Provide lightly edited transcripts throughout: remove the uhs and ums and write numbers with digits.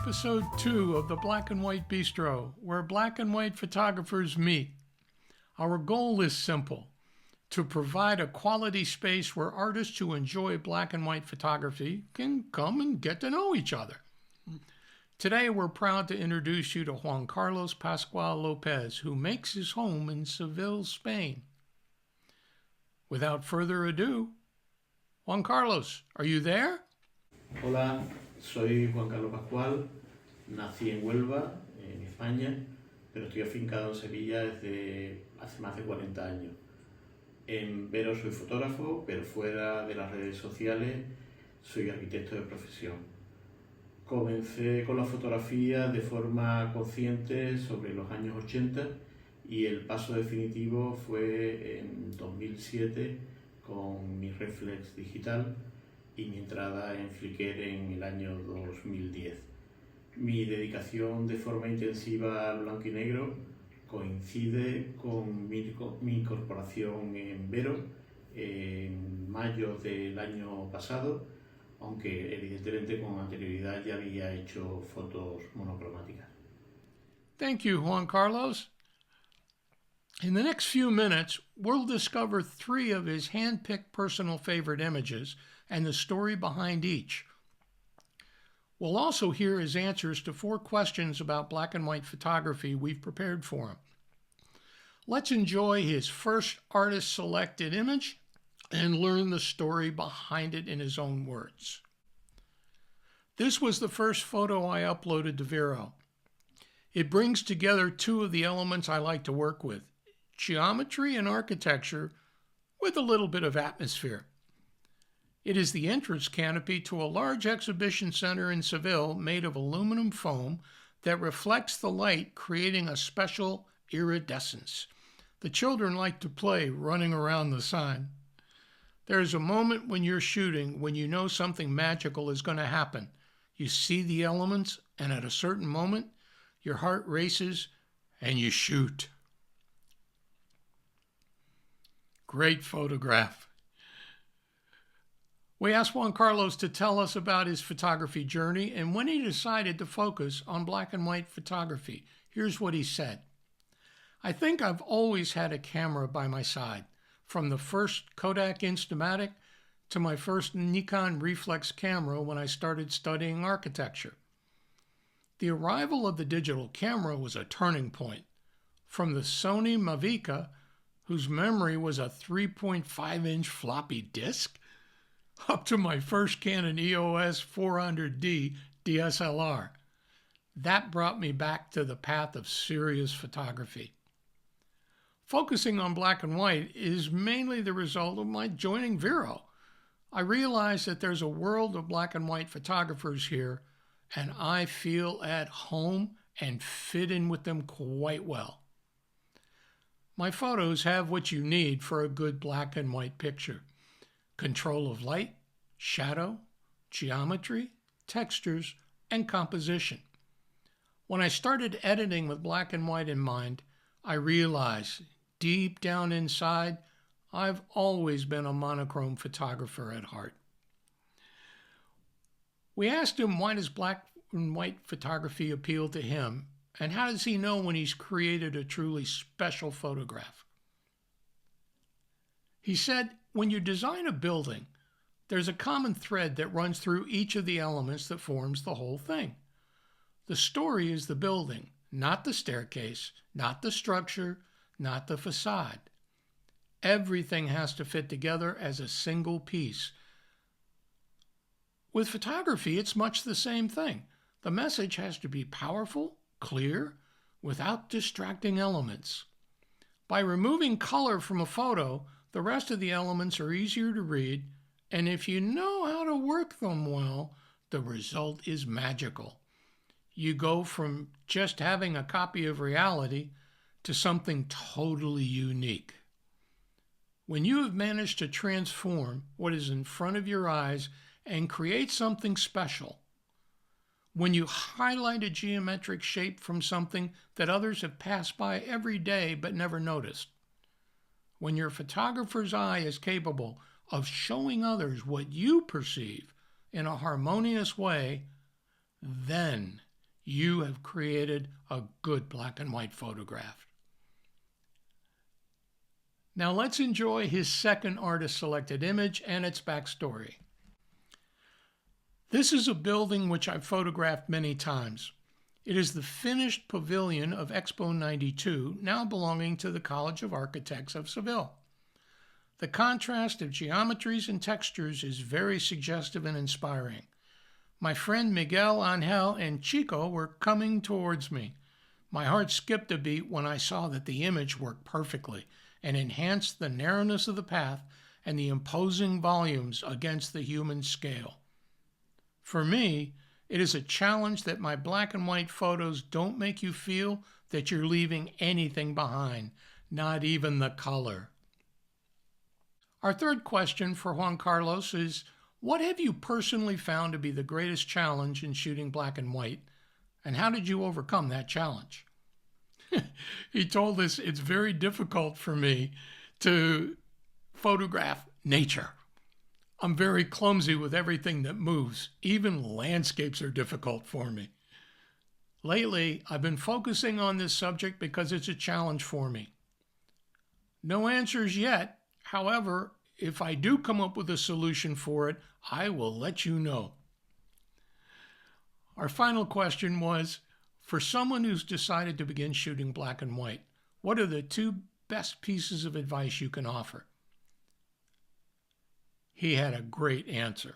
Episode 2 of the Black and White Bistro, where black and white photographers meet. Our goal is simple: to provide a quality space where artists who enjoy black and white photography can come and get to know each other. Today, we're proud to introduce you to Juan Pascual Lopez, who makes his home in Seville, Spain. Without further ado, Juan Carlos, are you there? Hola, soy Juan Carlos Pascual, nací en Huelva, en España, pero estoy afincado en Sevilla desde hace más de 40 años. En Vero soy fotógrafo, pero fuera de las redes sociales soy arquitecto de profesión. Comencé con la fotografía de forma consciente sobre los años 80 y el paso definitivo fue en 2007 con mi reflex digital y mi entrada en Flickr en el año 2010. Mi dedicación de forma intensiva al blanco y negro coincide con mi incorporación en Vero en mayo del año pasado, aunque evidentemente con anterioridad ya había hecho fotos monocromáticas. Thank you, Juan Carlos. In the next few minutes, we'll discover 3 of his hand-picked personal favorite images and the story behind each. We'll also hear his answers to 4 questions about black and white photography we've prepared for him. Let's enjoy his first artist-selected image and learn the story behind it in his own words. This was the first photo I uploaded to Vero. It brings together 2 of the elements I like to work with: geometry and architecture with a little bit of atmosphere. It is the entrance canopy to a large exhibition center in Seville made of aluminum foam that reflects the light, creating a special iridescence. The children like to play running around the sign. There is a moment when you're shooting when you know something magical is going to happen. You see the elements, and at a certain moment, your heart races and you shoot. Great photograph. We asked Juan Carlos to tell us about his photography journey and when he decided to focus on black and white photography. Here's what he said. I think I've always had a camera by my side, from the first Kodak Instamatic to my first Nikon reflex camera when I started studying architecture. The arrival of the digital camera was a turning point. From the Sony Mavica, whose memory was a 3.5-inch floppy disk, up to my first Canon EOS 400D DSLR. That brought me back to the path of serious photography. Focusing on black and white is mainly the result of my joining Vero. I realized that there's a world of black and white photographers here, and I feel at home and fit in with them quite well. My photos have what you need for a good black and white picture: control of light, shadow, geometry, textures, and composition. When I started editing with black and white in mind, I realized deep down inside, I've always been a monochrome photographer at heart. We asked him, why does black and white photography appeal to him, and how does he know when he's created a truly special photograph? He said, when you design a building, there's a common thread that runs through each of the elements that forms the whole thing. The story is the building, not the staircase, not the structure, not the facade. Everything has to fit together as a single piece. With photography, it's much the same thing. The message has to be powerful, clear, without distracting elements. By removing color from a photo, the rest of the elements are easier to read, and if you know how to work them well, the result is magical. You go from just having a copy of reality to something totally unique. When you have managed to transform what is in front of your eyes and create something special, when you highlight a geometric shape from something that others have passed by every day but never noticed, when your photographer's eye is capable of showing others what you perceive in a harmonious way, then you have created a good black and white photograph. Now let's enjoy his second artist-selected image and its backstory. This is a building which I've photographed many times. It is the finished pavilion of Expo 92, now belonging to the College of Architects of Seville. The contrast of geometries and textures is very suggestive and inspiring. My friend Miguel Angel and Chico were coming towards me. My heart skipped a beat when I saw that the image worked perfectly and enhanced the narrowness of the path and the imposing volumes against the human scale. For me, it is a challenge that my black and white photos don't make you feel that you're leaving anything behind, not even the color. Our third question for Juan Carlos is, what have you personally found to be the greatest challenge in shooting black and white, and how did you overcome that challenge? He told us it's very difficult for me to photograph nature. I'm very clumsy with everything that moves. Even landscapes are difficult for me. Lately, I've been focusing on this subject because it's a challenge for me. No answers yet. However, if I do come up with a solution for it, I will let you know. Our final question was, for someone who's decided to begin shooting black and white, what are the two best pieces of advice you can offer? He had a great answer.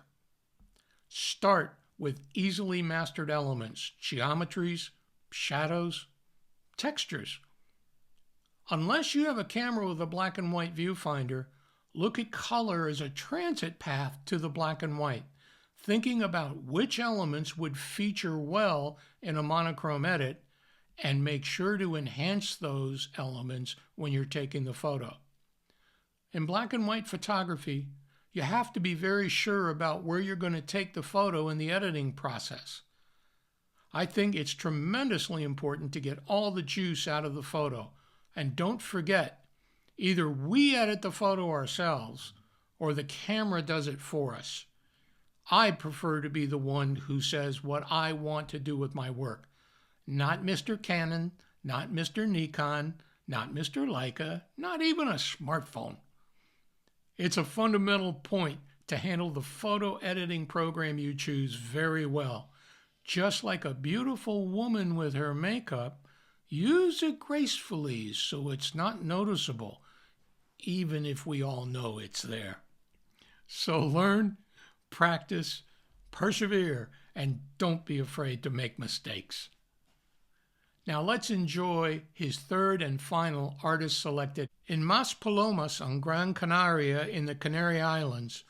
Start with easily mastered elements, geometries, shadows, textures. Unless you have a camera with a black and white viewfinder, look at color as a transit path to the black and white, thinking about which elements would feature well in a monochrome edit, and make sure to enhance those elements when you're taking the photo. In black and white photography, you have to be very sure about where you're going to take the photo in the editing process. I think it's tremendously important to get all the juice out of the photo. And don't forget, either we edit the photo ourselves or the camera does it for us. I prefer to be the one who says what I want to do with my work. Not Mr. Canon, not Mr. Nikon, not Mr. Leica, not even a smartphone. It's a fundamental point to handle the photo editing program you choose very well. Just like a beautiful woman with her makeup, use it gracefully so it's not noticeable, even if we all know it's there. So learn, practice, persevere, and don't be afraid to make mistakes. Now let's enjoy his third and final artist selected. In Maspalomas on Gran Canaria in the Canary Islands,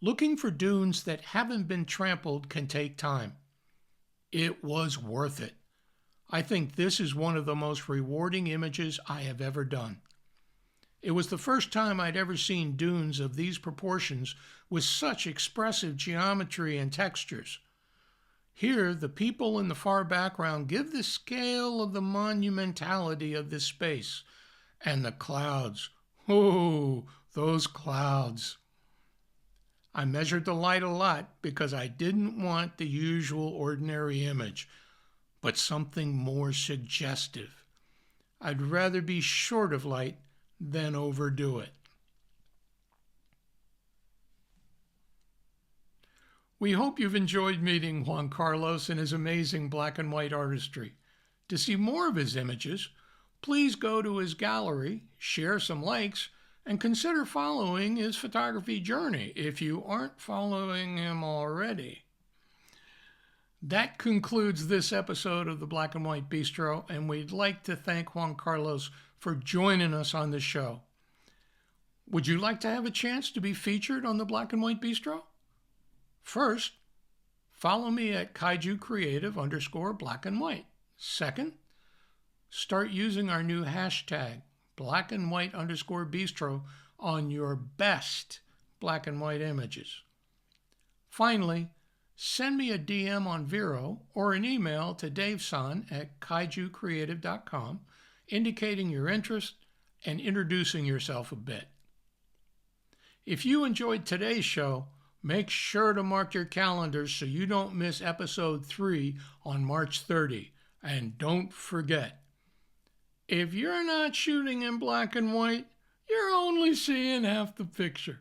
looking for dunes that haven't been trampled can take time. It was worth it. I think this is one of the most rewarding images I have ever done. It was the first time I'd ever seen dunes of these proportions with such expressive geometry and textures. Here, the people in the far background give the scale of the monumentality of this space. And the clouds. Oh, those clouds. I measured the light a lot because I didn't want the usual ordinary image, but something more suggestive. I'd rather be short of light than overdo it. We hope you've enjoyed meeting Juan Carlos and his amazing black and white artistry. To see more of his images, please go to his gallery, share some likes, and consider following his photography journey if you aren't following him already. That concludes this episode of the Black and White Bistro, and we'd like to thank Juan Carlos for joining us on the show. Would you like to have a chance to be featured on the Black and White Bistro? First, follow me at kaiju_creative_black and white. Second, start using our new hashtag, blackandwhite_bistro, on your best black and white images. Finally, send me a DM on Vero or an email to davesan@kaijucreative.com indicating your interest and introducing yourself a bit. If you enjoyed today's show, Make sure to mark your calendars so you don't miss episode 3 on March 30. And don't forget, if you're not shooting in black and white, you're only seeing half the picture.